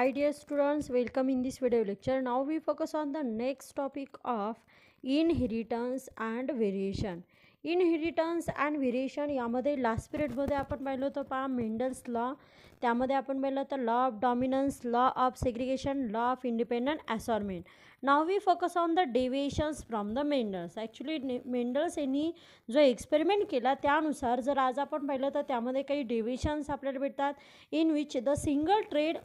Hi dear students, welcome in this video lecture. Now we focus on the next topic of inheritance and variation. Inheritance and variation यामध्ये last पिरियडमध्ये आपण पाहिलं होतं पहा Mendel's law. त्यामध्ये आपण पाहिलं होतं law of dominance, law of segregation, law of independent assortment. Now we focus on the deviations from the Mendel's. Actually Mendel's यांनी जो एक्सपेरिमेंट केला त्यानुसार जर आज आपण पाहिलं तर त्यामध्ये काही डेविएशन्स आपल्याला भेटतात in which the single trait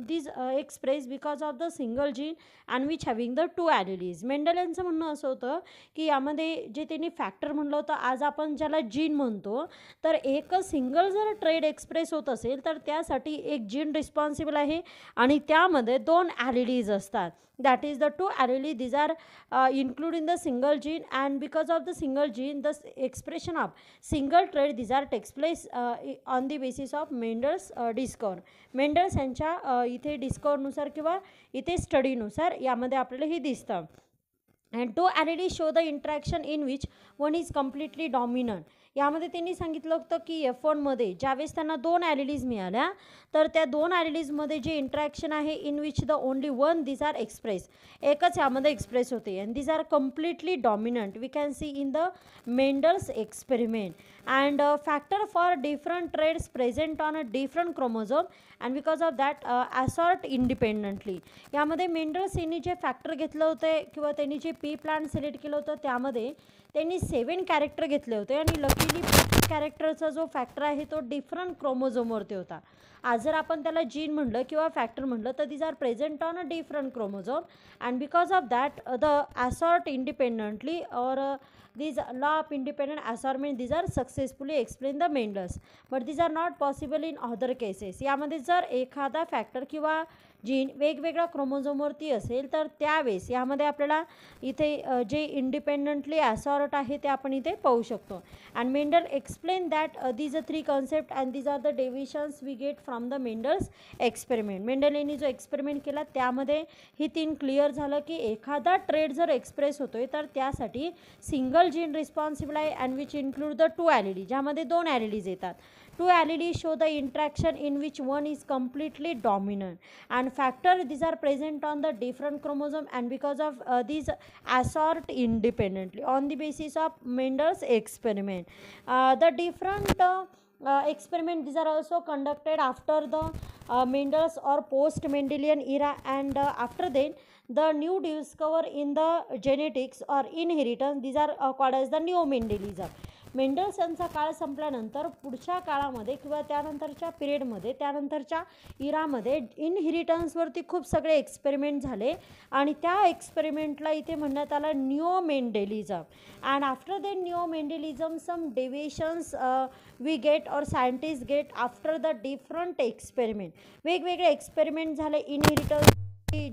this express because of the single gene and which having the two alleles. Mendel यांचं म्हणणं असं होतं की यामध्ये जे त्यांनी फॅक्टर म्हणलं होतं आज आपण ज्याला जीन म्हणतो तर एक सिंगल जर ट्रेड एक्सप्रेस होत असेल तर त्यासाठी एक जीन रिस्पॉन्सिबल आहे आणि त्यामध्ये दोन ॲलिलीज असतात. that is the two allele, these are included in the single gene, and because of the single gene the expression of single trait these are takes place on the basis of Mendel's discover. Mendel's यांच्या इथे डिस्कवरनुसार किंवा इथे स्टडीनुसार यामध्ये आपल्याला हे दिसतं. and two alleles show the interaction in which one is completely dominant. यामध्ये त्यांनी सांगितलं होतं की F1मध्ये ज्यावेळेस त्यांना दोन ॲलिलीज मिळाल्या तर त्या दोन ॲलिलीजमध्ये जे इंट्रॅक्शन आहे in which the only one this are express, एकच यामध्ये एक्सप्रेस होते and this are completely dominant. We can see in the Mendel's experiment and factor for different traits present on a different chromosome and because of that assort independently. यामध्ये Mendel's यांनी जे factor घेतलं होते किंवा त्यांनी J P plant select केलं होतं त्यामध्ये त्यांनी 7 कॅरेक्टर घेतले होते आणि लकीली प्रत्येक कॅरेक्टरचा जो फॅक्टर आहे तो डिफरंट क्रोमोझोमवरती होता. आज जर आपण त्याला जीन म्हणलं किंवा फॅक्टर म्हणलं तर these are present on a different chromosome and because of that the assort independently or these law of independent assortment these are successfully explain the Mendels, but these are not possible in other cases. यामध्ये जर एखादा factor किंवा gene वेगवेगळ्या क्रोमोझोमवरती असेल तर त्यावेळेस यामध्ये आपल्याला इथे जे इंडिपेंडंटली असॉर्ट आहे ते आपण इथे पाहू शकतो. And Mendel explain that these are 3 concept and these are the deviations we get from the Mendel's experiment. Mendel यांनी जो एक्सपेरिमेंट केला त्यामध्ये ही 3 क्लिअर झालं की एखादा ट्रेड जर एक्सप्रेस होतोय तर त्यासाठी सिंगल जीन रिस्पॉन्सिबल आहे and which include the two allele, ज्यामध्ये दोन ॲलिलीज येतात. Two alleles show the interaction in which one is completely dominant and factor these are present on the different chromosome and because of these assort independently on the basis of Mendel's experiment. The different experiment these are also conducted after the Mendel's or post Mendelian era and after then the new discover in the genetics or inheritance these are called as the neo Mendelism. मेंडल्सनचा काळ संपल्यानंतर पुढच्या काळामध्ये किंवा त्यानंतरच्या पिरियडमध्ये त्यानंतरच्या इरामध्ये इनहेरिटन्सवरती खूप सगळे एक्सपेरिमेंट झाले आणि त्या एक्सपेरिमेंटला इथे म्हणण्यात आलं new Mendelism. And after the new Mendelism some deviations we get और scientist get after the different experiment. वेगवेगळे एक्सपेरिमेंट झाले इनहेरिटन्स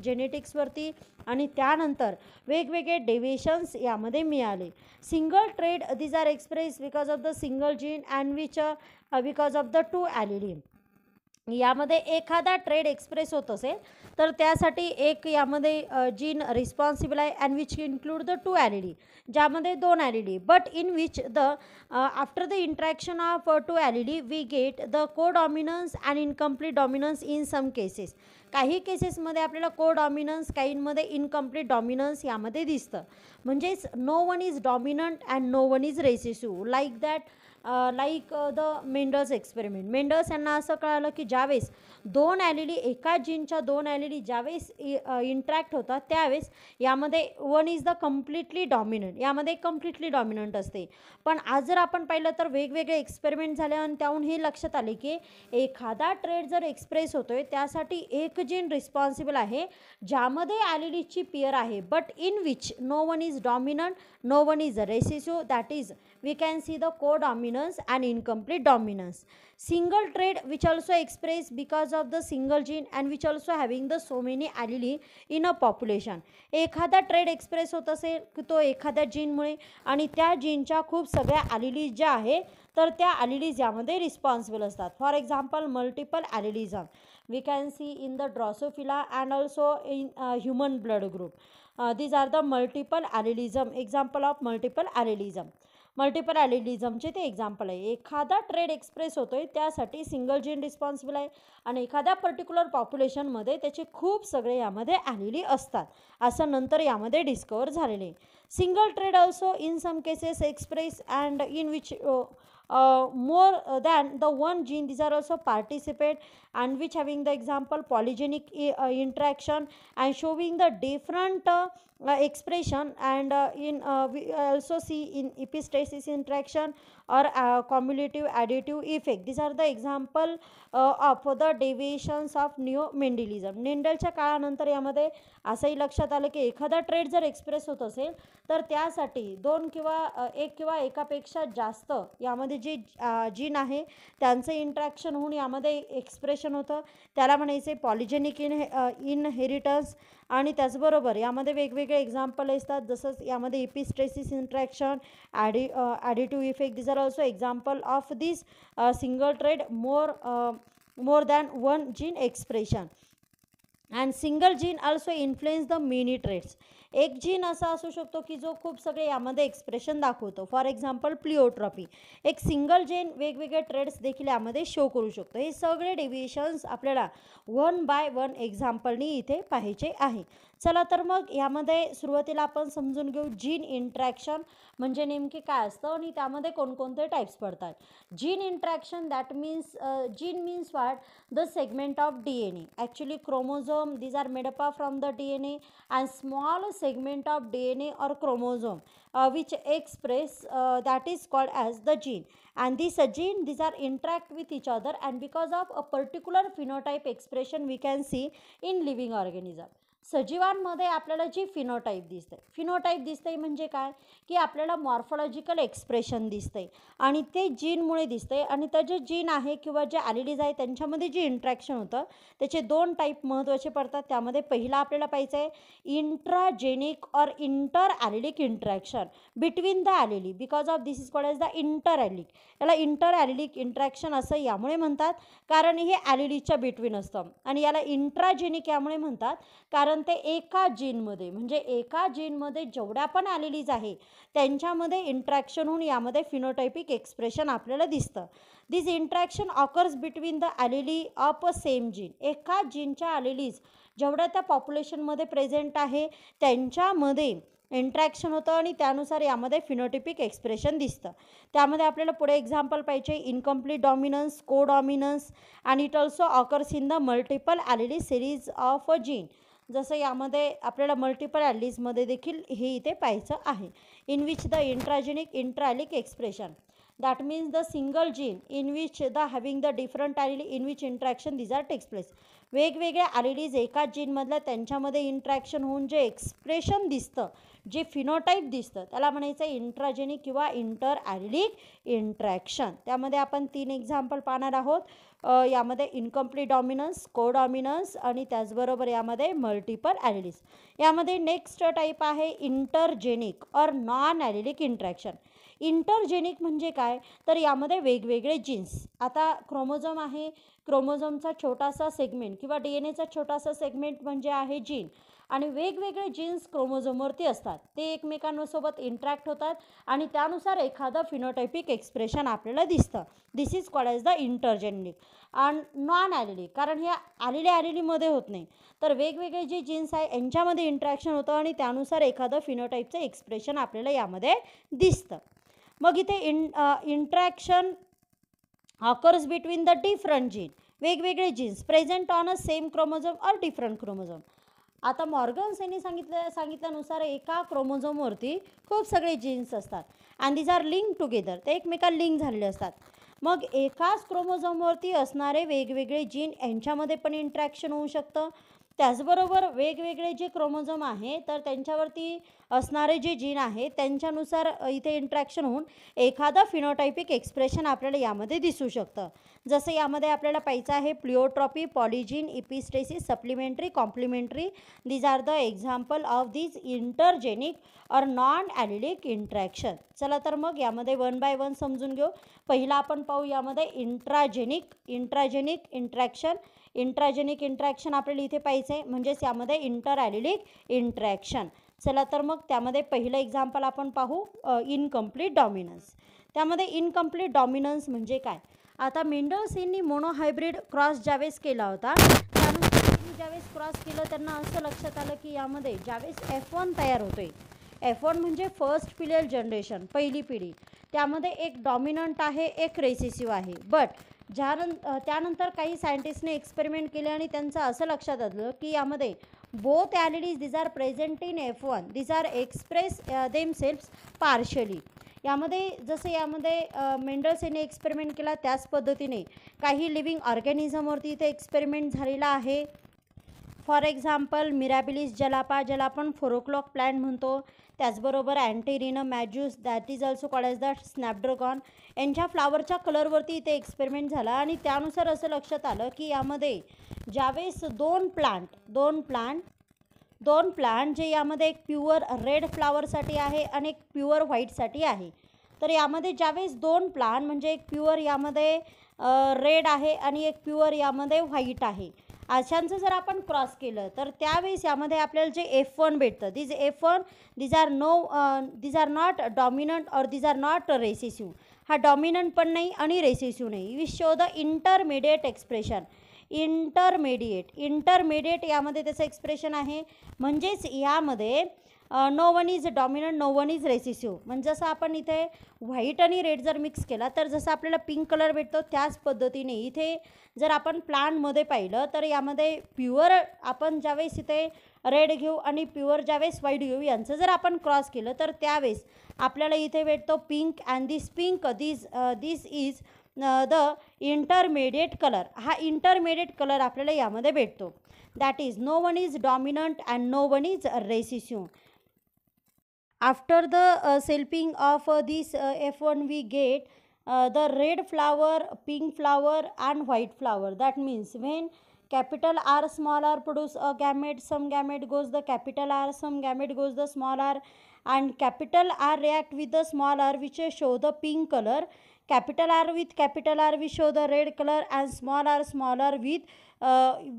जेनेटिक्सवरती आणि त्यानंतर वेगवेगळे डेविएशन्स यामध्ये मिळाले. Single trait these are expressed because of the single gene and which because of the two allele. यामध्ये एखादा ट्रेड एक्सप्रेस होत असेल तर त्यासाठी एक यामध्ये जीन रिस्पॉन्सिबल आहे and which include the two allele, ज्यामध्ये दोन allele, but in which the after the interaction of two allele we get the co dominance and incomplete dominance in some cases. काही केसेसमध्ये आपल्याला को डॉमिनन्स, काहींमध्ये इनकम्प्लीट डॉमिनन्स यामध्ये दिसतं. म्हणजेच no one is dominant and no one is recessive like that like the Mendel's experiment. Mendel's यांना असं कळालं की ज्यावेळेस दोन ॲलिली एका जीनच्या दोन ॲलिली ज्यावेळेस इंट्रॅक्ट होतात त्यावेळेस यामध्ये one is the completely dominant, यामध्ये कम्प्लिटली डॉमिनंट असते. पण आज जर आपण पाहिलं तर वेगवेगळे एक्सपेरिमेंट झाले आणि त्याहून हे लक्षात आले की एखादा ट्रेड जर एक्सप्रेस होतोय त्यासाठी एक जीन रिस्पॉन्सिबल आहे ज्यामध्ये ॲलिलीची पेअर आहे but in which no one is dominant no one is recessive, that is we can see the co-dominance and incomplete dominance. Single trait which also expressed because of the single gene and which also having the so many allele in a population. एखादा trade express होत असेल की तो एखाद्या जीनमुळे आणि त्या जीनच्या खूप सगळ्या ॲलिलीज ज्या आहे तर त्या ॲलिलीज यामध्ये रिस्पॉन्सिबल असतात. For example multiple allelism we can see in the drosophila and also in human blood group. these are the multiple allelism, example of multiple allelism. Multiple ॲलिलिझमचे ते एक्झाम्पल आहे. एखादा ट्रेड एक्सप्रेस होतोय त्यासाठी सिंगल जीन रिस्पॉन्सिबल आहे आणि एखाद्या particular पॉप्युलेशनमध्ये त्याचे खूप सगळे यामध्ये ॲलिली असतात, असं नंतर यामध्ये डिस्कवर झालेले आहे. Single trait also in some cases express and in which more than the one gene. These are also participate and which having the example polygenic interaction and showing the different expression and we also see in epistasis interaction or cumulative additive effect. These are the example of the deviations of neo-Mendelism. मेंडलच्या काळानंतर यामध्ये असंही लक्षात आलं की एखादा trade जर express होत असेल तर त्यासाठी दोन किंवा एक किंवा एकापेक्षा जास्त यामध्ये जे जीन आहे त्यांचं इंट्रॅक्शन होऊन यामध्ये एक्सप्रेशन होतं, त्याला म्हणायचे पॉलिजेनिक इनहेरिटन्स. आणि त्याचबरोबर यामध्ये वेगवेगळे एक्झाम्पल असतात, जसं यामध्ये epistasis interaction, additive effect. This are also example of this single trait more than one gene expression. And single gene also influence the many traits. एक जीन असा असू शकतो की जो खूप सगळे यामध्ये एक्सप्रेशन दाखवतो. For example pleiotropy. एक सिंगल जीन वेगवेगळे ट्रेड्स देखील यामध्ये शो करू शकतो. हे सगळे डेव्हिएशन्स आपल्याला वन बाय वन एक्झाम्पलनी इथे पाहायचे आहे. चला तर मग यामध्ये सुरुवातीला आपण समजून घेऊ जीन इंट्रॅक्शन म्हणजे नेमके काय असतं आणि त्यामध्ये कोणकोणते टाईप्स पडतात. Gene interaction that means gene means what the segment of DNA. Actually chromosome, these are made up from the DNA and small segment of DNA or chromosome which express that is called as the gene. And this gene, these are interact with each other and because of a particular phenotype expression we can see in living organism. सजीवांमध्ये आपल्याला जी phenotype दिसते म्हणजे काय की आपल्याला morphological expression दिसते आणि ते जीनमुळे दिसते. आणि ते जे जीन आहे किंवा जे ॲलिलीज आहे त्यांच्यामध्ये जे इंट्रॅक्शन होतं त्याचे दोन टाईप महत्त्वाचे पडतात. त्यामध्ये पहिला आपल्याला पाहिजे आहे intragenic or inter allelic interaction between the allele. Because of this is called as the inter allelic. याला इंटर ॲलिलिक इंट्रॅक्शन असं यामुळे म्हणतात कारण हे ॲलिलीच्या बिटवीन असतं. आणि याला इंट्राजेनिक यामुळे म्हणतात कारण ते एका जीनमध्ये म्हणजे एका जीनमध्ये जेवढ्या पण ॲलिलीज आहे त्यांच्यामध्ये इंट्रॅक्शन होऊन यामध्ये फिनोटायपिक एक्सप्रेशन आपल्याला दिसतं. This interaction occurs between the allele of a same gene. एका जीनच्या ॲलिलीज जेवढ्या त्या पॉप्युलेशनमध्ये प्रेझेंट आहे त्यांच्यामध्ये इंट्रॅक्शन होतं आणि त्यानुसार यामध्ये फिनोटिपिक एक्सप्रेशन दिसतं. त्यामध्ये आपल्याला पुढे एक्झाम्पल पाहिजे इनकम्प्लीट डॉमिनन्स, को डॉमिनन्स आणि it also occurs in the multiple allele series of a gene. जसं यामध्ये आपल्याला मल्टिपल ॲलिलीजमध्ये देखील हे इथे पाहायचं आहे. In which the intragenic intra allelic expression that means the single gene in which the having the different allele in which interaction these are takes place. वेगवेगळ्या ॲलिलीज एकाच जीनमधल्या त्यांच्यामध्ये इंट्रॅक्शन होऊन जे एक्सप्रेशन दिसतं, जे फिनोटाईप दिसतं त्याला म्हणायचं इंट्राजेनिक किंवा इंटर ॲलिलिक इंट्रॅक्शन. त्यामध्ये आपण 3 एक्झाम्पल पाहणार आहोत. यामध्ये इनकम्प्लीट डॉमिनन्स, को डॉमिनन्स आणि त्याचबरोबर यामध्ये मल्टिपल ॲलिलीज. यामध्ये नेक्स्ट टाईप आहे intergenic or non allelic interaction. Intergenic म्हणजे काय तर यामध्ये वेगवेगळे जीन्स. आता क्रोमोझोम आहे, क्रोमोझोमचा छोटासा सेगमेंट किंवा DNA छोटासा सेगमेंट म्हणजे आहे जीन आणि वेगवेगळे जीन्स क्रोमोझोमवरती असतात. ते एकमेकांसोबत इंट्रॅक्ट होतात आणि त्यानुसार एखादं फिनोटायपिक एक्सप्रेशन आपल्याला दिसतं. This is called as the intergenic. आणि नॉन ॲलिलिक कारण हे ॲलिलीमध्ये होत नाही तर वेगवेगळे जे जीन्स आहे यांच्यामध्ये इंट्रॅक्शन होतं आणि त्यानुसार एखादं फिनोटाईपचं एक्सप्रेशन आपल्याला यामध्ये दिसतं. मग इथे interaction occurs between the different gene. वेगवेगळे genes present on a same chromosome or different chromosome. आता मॉर्गन्स यांनी सांगितल्यानुसार एका क्रोमोझोमवरती खूप सगळे जीन्स असतात and these are link together. ते एकमेकांना लिंक झालेले असतात. मग एकाच क्रोमोझोमवरती असणारे वेगवेगळे जीन यांच्यामध्ये पण इंट्रॅक्शन होऊ शकतं. त्याचबरोबर वेगवेगळे जे क्रोमोझोम आहे तर त्यांच्यावरती असणारे जे जीन आहे त्यांच्यानुसार इथे इंट्रॅक्शन होऊन एखादं फिनोटायपिक एक्सप्रेशन आपल्याला यामध्ये दिसू शकतं. जसं यामध्ये आपल्याला पाहायचं आहे pleiotropy, polygene, epistasis, supplementary, complementary. These are the example of these intergenic or non allelic interaction. चला तर मग यामध्ये वन बाय वन समजून घेऊ. पहिला आपण पाहू यामध्ये इंट्राजेनिक इंट्रॅक्शन. इंट्राजेनिक इंट्रॅक्शन आपल्याला इथे पाहिजे म्हणजेच यामध्ये इंटर ॲलिलिक इंट्रॅक्शन. चला तर मग त्यामध्ये पहिलं एक्झाम्पल आपण पाहू, इनकम्प्लीट डॉमिनन्स. त्यामध्ये इनकम्प्लीट डॉमिनन्स म्हणजे काय? आता मेंडल्स यांनी मोनोहायब्रिड क्रॉस ज्यावेळेस केला होता, त्यानंतर त्यांनी ज्यावेळेस क्रॉस केलं त्यांना असं लक्षात आलं की यामध्ये ज्यावेळेस F1 तयार होतोय, F1 म्हणजे फर्स्ट फिलियल जनरेशन, पहिली पिढी, त्यामध्ये एक डॉमिनंट आहे, एक रेसेसिव्ह आहे. बट त्यानंतर काही सायंटिस्टने एक्सपेरिमेंट केले आणि त्यांचं असं लक्षात आलं की यामध्ये both alleles these are present in F1 these are express themselves partially. यामध्ये जसं यामध्ये मेंडल्स यांनी एक्सपेरिमेंट केला त्याच पद्धतीने काही लिव्हिंग ऑर्गॅनिझमवरती इथे एक्सपेरिमेंट झालेला आहे. फॉर एक्झाम्पल मिराबिलिस जलापा, ज्याला आपण 4 o'clock प्लॅन्ट म्हणतो, त्याचबरोबर antirrhinum majus, that is also called as the snapdragon, यांच्या फ्लावरच्या कलरवरती इथे एक्सपेरिमेंट झाला आणि त्यानुसार असं लक्षात आलं की यामध्ये ज्यावेळेस दोन प्लांट जे यामध्ये एक प्युअर रेड फ्लावरसाठी आहे आणि एक प्युअर व्हाईटसाठी आहे, तर यामध्ये ज्यावेळेस दोन प्लांट म्हणजे एक प्युअर यामध्ये रेड आहे आणि एक प्युअर यामध्ये व्हाईट आहे, अशांचं जर आपण क्रॉस केलं तर त्यावेळेस यामध्ये आपल्याला जे F1 भेटतं, these are not dominant or these are not recessive. हा डॉमिनंट पण नाही आणि रेसेसिव्ह नाही. We show the intermediate expression. Intermediate यामध्ये त्याचं एक्सप्रेशन आहे. म्हणजेच यामध्ये no one is dominant, no one is recessive. म्हणजे जसं आपण इथे व्हाईट आणि रेड जर मिक्स केला तर जसं आपल्याला पिंक कलर भेटतो त्याच पद्धतीने इथे जर आपण प्लांटमध्ये पाहिलं तर यामध्ये प्युअर आपण ज्यावेळेस इथे रेड घेऊ आणि प्युअर ज्यावेळेस व्हाईट घेऊ, यांचं जर आपण क्रॉस केलं तर त्यावेळेस आपल्याला इथे भेटतो pink. And this is the intermediate colour. हा इंटरमिडिएट कलर आपल्याला यामध्ये भेटतो. That is no one is dominant and no one is recessive. After the selfing of this F1 we get the red flower, pink flower and white flower. That means when capital R small r produce a gamete, some gamete goes the capital R, some gamete goes the small r, and capital R react with the small r which show the pink color. Capital R with capital R we show the red color and small r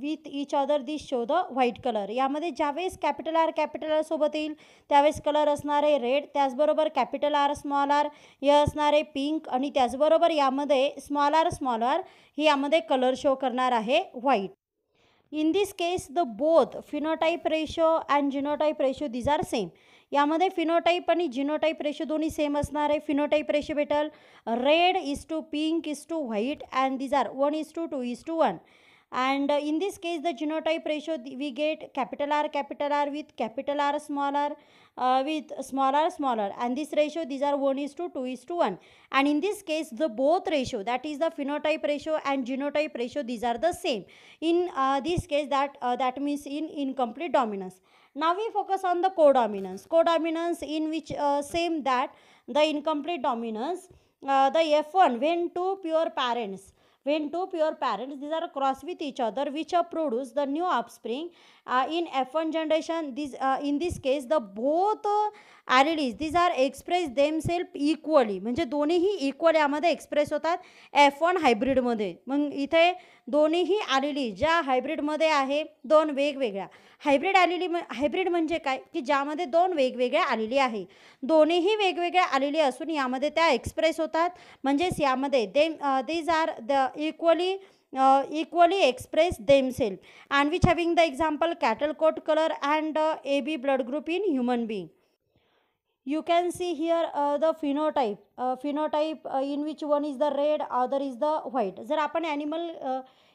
with each other this show the white color. यामध्ये ज्यावेळेस capital R सोबत येईल त्यावेळेस colour असणार आहे red, त्याचबरोबर capital R small R हे असणार आहे पिंक, आणि त्याचबरोबर यामध्ये स्मॉल आर ही यामध्ये कलर शो करणार आहे white. In this case the both phenotype ratio and genotype ratio these are same. यामध्ये फिनोटाईप आणि जिनोटाईप रेशो दोन्ही सेम असणार आहे. फिनोटाईप रेशो भेटेल red is to pink is to white and these are 1:2 1:1. And in this case the genotype ratio we get capital R with capital R small r with small r, and this ratio these are 1:2 1:1. And in this case the both ratio, that is the phenotype ratio and genotype ratio, these are the same. In this case that means in incomplete dominance. Now we focus on the codominance in which same that the incomplete dominance, the F1 when two pure parents, these are cross with each other which produce the new offspring in F1 generation. In this case the both alleles these are express themselves equally. म्हणजे दोन्हीही equal यामध्ये express होतात F1 हायब्रिडमध्ये. मग इथे दोन्हीही ॲलिली ज्या हायब्रिडमध्ये आहे दोन वेगवेगळ्या हायब्रिड म्हणजे काय की ज्यामध्ये दोन वेगवेगळ्या ॲलिली आहे, दोन्हीही वेगवेगळ्या ॲलिली असून यामध्ये त्या एक्सप्रेस होतात. म्हणजेच यामध्ये these are the equally express themselves and which having the example cattle coat color and AB blood group in human being. You can see here the phenotype in which one is the red, other is the white. जर आपण animal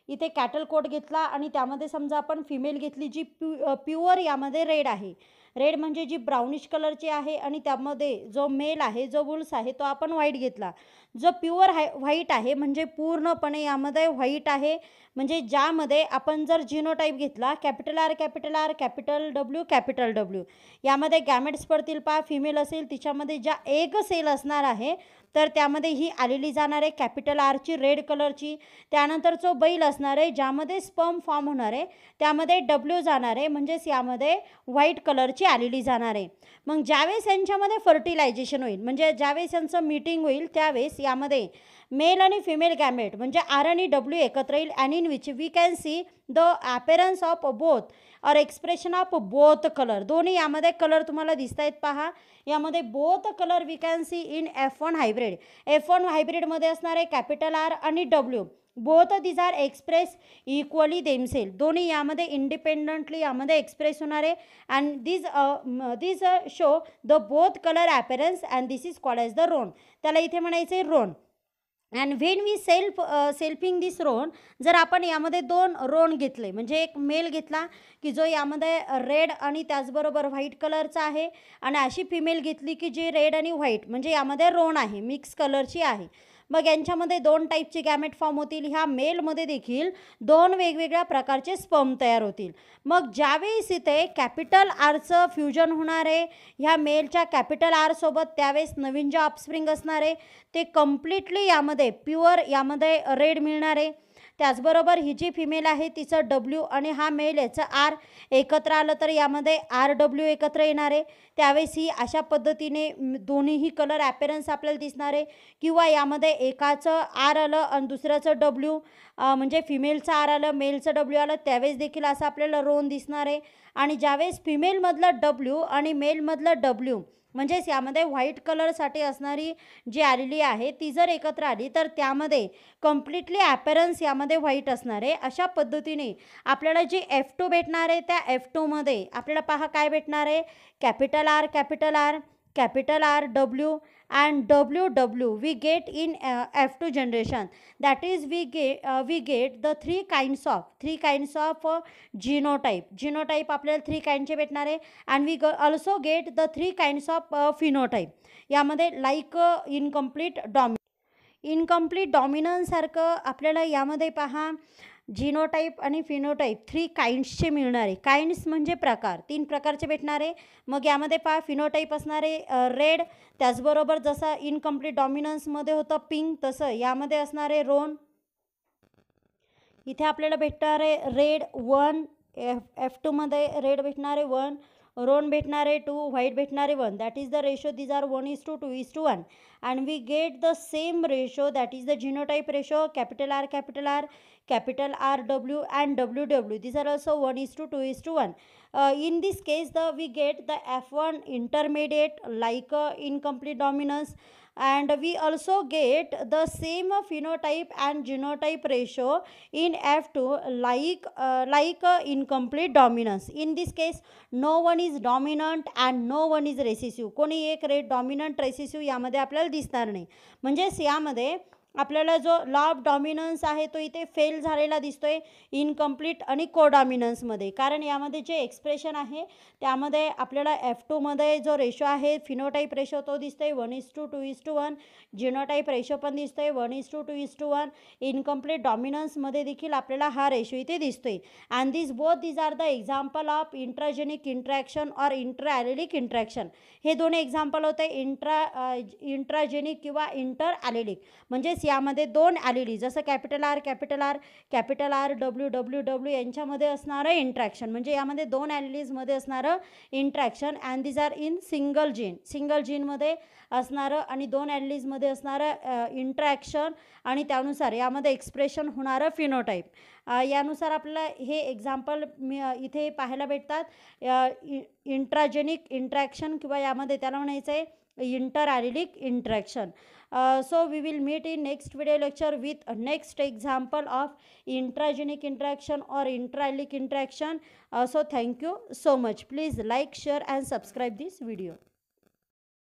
इथे cattle coat घेतला आणि त्यामध्ये समजा आपण female घेतली जी pure यामध्ये रेड आहे, रेड म्हणजे जी ब्राउनिश कलरची आहे, आणि त्यामध्ये जो मेल आहे जो वुल्स आहे तो आपण व्हाईट घेतला. जो प्युअर व्हाईट आहे म्हणजे पूर्णपणे यामध्ये व्हाईट आहे, म्हणजे ज्यामध्ये आपण जर जिनोटाईप घेतला कॅपिटल आर कॅपिटल डब्ल्यू यामध्ये गॅमेट्स पडतील पा, फिमेल असेल तिच्यामध्ये ज्या एक सेल असणार आहे तर त्यामध्ये ही आलेली जाणार आहे कॅपिटल आरची रेड कलरची. त्यानंतर जो बैल असणार आहे ज्यामध्ये स्पर्म फॉर्म होणार आहे त्यामध्ये डब्ल्यू जाणार आहे, म्हणजेच यामध्ये व्हाईट कलरची आलेली जाणार आहे. मग ज्यावेळेस यांच्यामध्ये फर्टिलायझेशन होईल म्हणजे ज्यावेळेस यांचं मीटिंग होईल त्यावेळेस यामध्ये मेल आणि फिमेल गॅमेट म्हणजे आर आणि डब्ल्यू एकत्र येईल, and in which we can see the appearance of both और एक्सप्रेशन ऑफ बोथ कलर. दोन्ही यामध्ये कलर तुम्हाला दिसत आहेत पहा. यामध्ये both colour we can see in F1 hybrid. F1 हायब्रिडमध्ये असणारे कॅपिटल आर आणि W, both these are express equally themself. दोन्ही यामध्ये इंडिपेंडंटली यामध्ये एक्सप्रेस होणार आहे. And this show the both colour ॲपेरन्स and this is called as the roan. त्याला इथे म्हणायचं आहे roan. And when we selfing this roan, जर आपण यामध्ये दोन रोन घेतले, म्हणजे एक मेल घेतला की जो यामध्ये रेड आणि त्याचबरोबर व्हाईट कलरचा आहे, आणि अशी फिमेल घेतली की जी रेड आणि व्हाईट म्हणजे यामध्ये रोन आहे, मिक्स कलरची आहे. मग यांच्यामध्ये दोन टाईपचे गॅमेट फॉर्म होतील. ह्या मेलमध्ये देखील दोन वेगवेगळ्या प्रकारचे स्पर्म तयार होतील. मग ज्यावेळेस इथे कॅपिटल आरचं फ्युजन होणार आहे ह्या मेलच्या कॅपिटल आरसोबत, त्यावेळेस नवीन जे ऑफस्प्रिंग असणार आहे ते कम्प्लिटली यामध्ये प्युअर यामध्ये रेड मिळणार आहे. त्याचबरोबर ही जी फिमेल आहे तिचं डब्ल्यू आणि हा मेल याचं आर एकत्र आलं तर यामध्ये RW एकत्र येणार आहे. त्यावेळेस ही अशा पद्धतीने दोन्हीही कलर ॲपेरन्स आपल्याला दिसणार आहे. किंवा यामध्ये एकाचं आर आलं आणि दुसऱ्याचं डब्ल्यू, म्हणजे फिमेलचं आर आलं मेलचं डब्ल्यू आलं, त्यावेळेस देखील असं आपल्याला रोन दिसणार आहे. आणि ज्यावेळेस फिमेलमधलं डब्ल्यू आणि मेलमधलं डब्ल्यू म्हणजेच यामध्ये व्हाईट कलरसाठी असणारी जी आलेली आहे ती जर एकत्र आली तर त्यामध्ये कम्प्लिटली ॲपेरन्स यामध्ये व्हाईट असणार आहे. अशा पद्धतीने आपल्याला जी F2 भेटणार आहे त्या F2मध्ये आपल्याला पहा काय भेटणार आहे, capital R capital R capital R W and WW we get in F2 generation. That is we get the three kinds of genotype. Genotype आपल्याला 3 काइंडचे भेटणार आहे. and we also get the 3 kinds of phenotype. यामध्ये like incomplete dominance सारखं आपल्याला यामध्ये पहा जिनोटाईप आणि phenotype 3 काइंड्सचे मिळणार आहे. काइंड्स म्हणजे प्रकार, 3 प्रकारचे भेटणार आहे. मग यामध्ये पहा फिनोटाईप असणार आहे रेड, त्याचबरोबर जसं इनकम्प्लीट डॉमिनन्समध्ये होतं पिंक तसं यामध्ये असणार आहे रोन. इथे आपल्याला भेटणार आहे रेड 1, F2मध्ये रेड भेटणार आहे 1, रोन भेटणार आहे 2, व्हाईट भेटणार आहे 1. That is the ratio. These are 1:2:1. and we get the same ratio, that is the genotype ratio, capital R capital RW and WW. These are also 1:2:1. In this case we get the F1 intermediate like incomplete dominance, and we also get the same phenotype and genotype ratio in F2 like incomplete dominance. In this case no one is dominant and no one is recessive. कोणी एक dominant रेसिसिव्ह यामध्ये आपल्याला दिसणार नाही. म्हणजेच यामध्ये आपल्याला जो लॉ ऑफ डॉमिनन्स आहे तो इथे फेल झालेला दिसतोय इनकम्प्लीट आणि कोडॉमिनन्समध्ये. कारण यामध्ये जे एक्सप्रेशन आहे त्यामध्ये आपल्याला F2मध्ये जो रेशो आहे फिनोटाईप रेशो तो दिसतोय 1:2:1. जिनोटाईप रेशो पण दिसतोय 1:2:1. इनकम्प्लीट डॉमिनन्समध्ये देखील आपल्याला हा रेशो इथे दिसतोय. And these are the example of intragenic interaction और इंट्राॲलेलिक इंट्रॅक्शन. हे दोन्ही एक्झाम्पल होते इंट्राजेनिक किंवा इंटर ॲलेलिक. म्हणजेच यामध्ये दोन ॲलिली जसं कॅपिटल आर WW यांच्यामध्ये असणारं इंट्रॅक्शन, म्हणजे यामध्ये दोन ॲलिलीजमध्ये असणारं interaction. And these are in single जीनमध्ये असणारं आणि दोन ॲलिलीजमध्ये असणारं इंट्रॅक्शन, आणि त्यानुसार यामध्ये एक्सप्रेशन होणारं फिनोटाईप. यानुसार आपल्याला हे एक्झाम्पल इथे पाहायला भेटतात. इंट्राजेनिक इंट्रॅक्शन किंवा यामध्ये त्याला म्हणायचं आहे इंटरॲलिलिक interaction. So we will meet in next video lecture with next example of intragenic interaction or intraallic interaction. So thank you so much. Please like, share and subscribe this video.